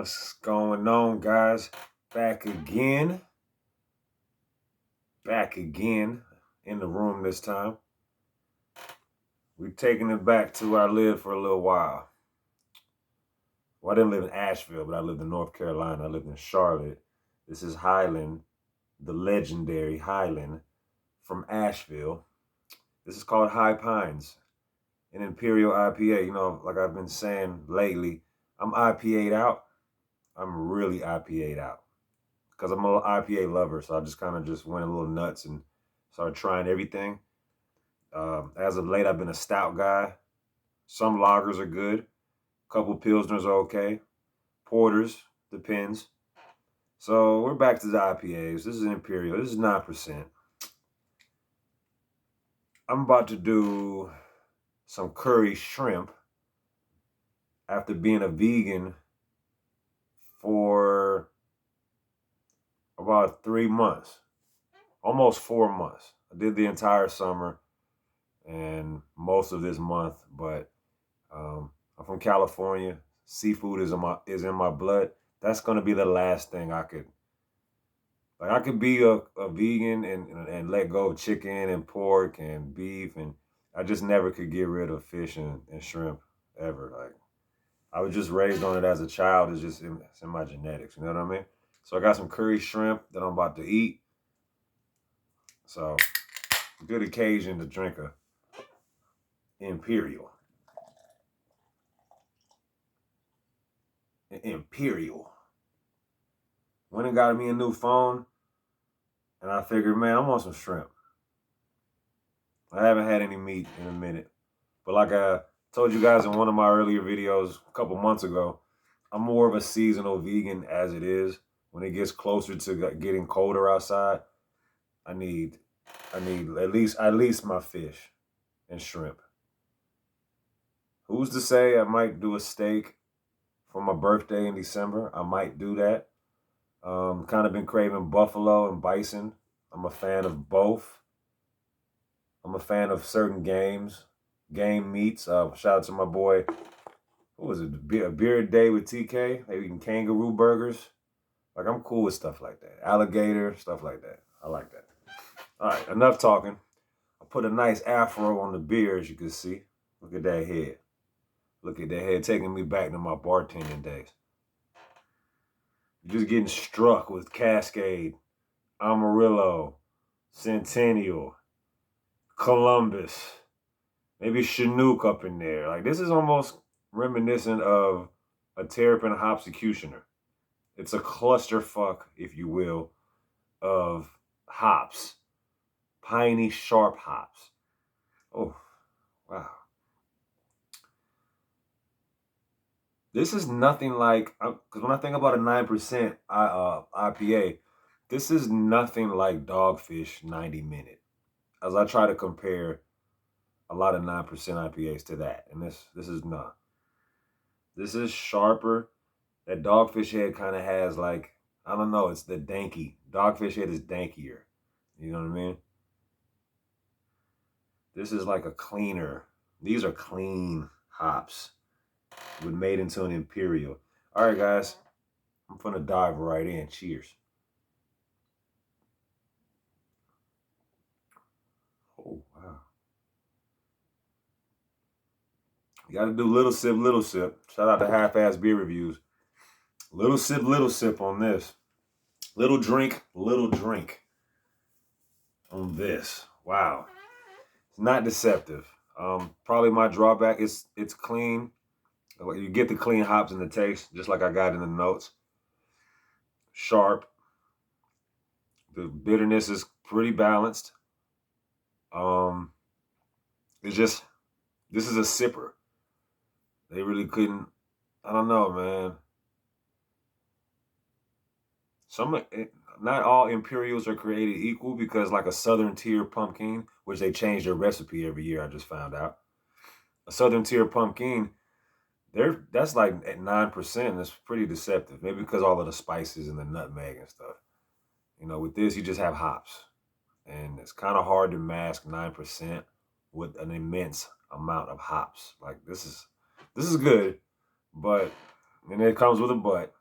What's going on, guys? Back again. Back again in the room this time. We're taking it back to where I lived for a little while. Well, I didn't live in Asheville, but I lived in North Carolina. I lived in Charlotte. This is Highland, the legendary Highland from Asheville. This is called High Pines, an Imperial IPA. You know, like I've been saying lately, I'm IPA'd out. I'm really IPA'd out. Because I'm an IPA lover, so I just kind of just went a little nuts and started trying everything. As of late, I've been a stout guy. Some lagers are good. A couple pilsners are okay. Porters, depends. So we're back to the IPAs. This is Imperial. This is 9%. I'm about to do some curry shrimp after being a vegan for about 3 months. Almost 4 months. I did the entire summer and most of this month, but I'm from California. Seafood is in my blood. That's gonna be the last thing I could like. I could be a vegan and let go of chicken and pork and beef, and I just never could get rid of fish and shrimp ever. Like I was just raised on it as a child. It's in my genetics. You know what I mean? So I got some curry shrimp that I'm about to eat. So good occasion to drink a Imperial. Imperial. Went and got me a new phone, and I figured, man, I want some shrimp. I haven't had any meat in a minute. But like I told you guys in one of my earlier videos a couple months ago, I'm more of a seasonal vegan as it is. When it gets closer to getting colder outside, I need at least my fish and shrimp. Who's to say I might do a steak for my birthday in December? I might do that. Kind of been craving buffalo and bison. I'm a fan of both. I'm a fan of certain game meats. Shout out to my boy, what was it? A beer day with TK. They eating kangaroo burgers. Like, I'm cool with stuff like that. Alligator, stuff like that. I like that. All right, enough talking. I put a nice afro on the beer, as you can see. Look at that head. Look at that head, taking me back to my bartending days. Just getting struck with Cascade, Amarillo, Centennial, Columbus, maybe Chinook up in there. Like, this is almost reminiscent of a Terrapin Hopsecutioner. It's a clusterfuck, if you will, of hops. Piney, sharp hops. Oh, wow. This is nothing like, because when I think about a 9% IPA, this is nothing like Dogfish 90 Minute. As I try to compare a lot of 9% IPAs to that. And this is not. This is sharper. That Dogfish Head kind of has like, I don't know, it's the danky. Dogfish Head is dankier. You know what I mean? This is like a cleaner. These are clean hops. Made into an Imperial. All right, guys. I'm gonna dive right in. Cheers. Oh, wow. You gotta do little sip, little sip. Shout out to Half-Ass Beer Reviews. Little sip on this. Little drink on this. Wow. It's not deceptive. Probably my drawback is it's clean. You get the clean hops in the taste, just like I got in the notes. Sharp. The bitterness is pretty balanced. It's just, this is a sipper. They really couldn't, I don't know, man. Not all Imperials are created equal, because like a Southern Tier Pumpkin, which they change their recipe every year, I just found out. A Southern Tier Pumpkin, that's like at 9%. It's pretty deceptive. Maybe because all of the spices and the nutmeg and stuff. You know, with this, you just have hops. And it's kind of hard to mask 9% with an immense amount of hops. Like, this is good, but, and it comes with a but,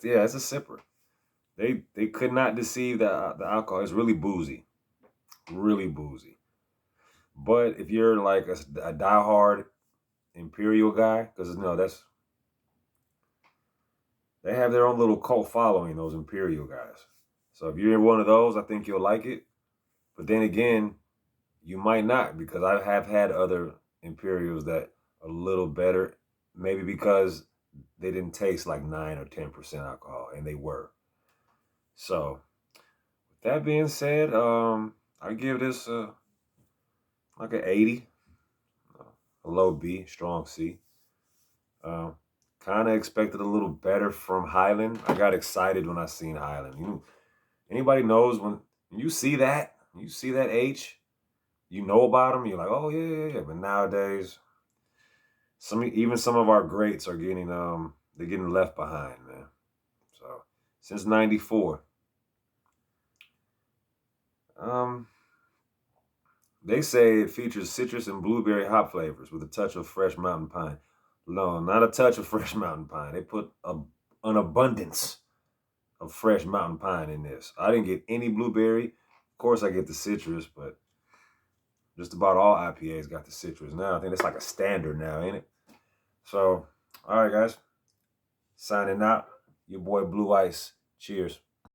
Yeah, it's a sipper. They could not deceive the alcohol. It's really boozy, really boozy. But if you're like a diehard Imperial guy, because that's they have their own little cult following, those Imperial guys. So if you're one of those, I think you'll like it. But then again, you might not, because I have had other Imperials that are a little better, maybe because they didn't taste like 9 or 10% alcohol, and they were. So with that being said, I give this like an 80, a low B, strong C. Um, kind of expected a little better from Highland. I got excited when I seen Highland. Anybody knows when you see that H, you know about them. You're like, oh yeah. But nowadays, even some of our greats are they're getting left behind, man. So since '94, um, they say it features citrus and blueberry hop flavors with a touch of fresh mountain pine. No, not a touch of fresh mountain pine. They put an abundance of fresh mountain pine in this. I didn't get any blueberry. Of course, I get the citrus, but just about all IPAs got the citrus now. I think it's like a standard now, ain't it? So, all right, guys. Signing out. Your boy Blue Ice. Cheers.